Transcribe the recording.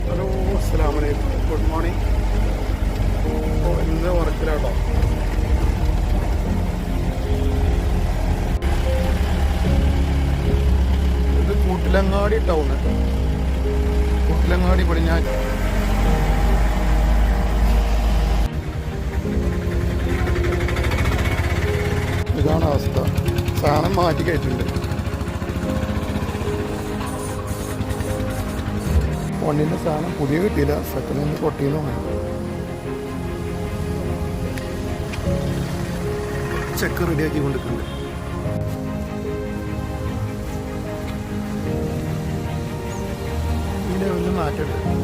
Hello, അസ്സലാമു അലൈക്കും, good morning. ഇന്ന് വർക്കിലാട്ടോ. ഇത് കൂട്ടിലങ്ങാടി ടൗൺ, കൂട്ടിലങ്ങാടി പടിഞ്ഞാറ്റ്. ഇതാണ് അവസ്ഥ. സാധനം മാറ്റി കഴിച്ചിട്ടുണ്ട്. വണ്ടിൻ്റെ സാധനം പുതിയ കിട്ടിയില്ല, സെക്കൻഡ് ഹാൻഡ് പൊട്ടിയെന്ന് ചെക്ക് റെഡിയാക്കി കൊണ്ടിട്ടുണ്ട്. ഈ ലെവലിൽ മാറ്റമുണ്ട്.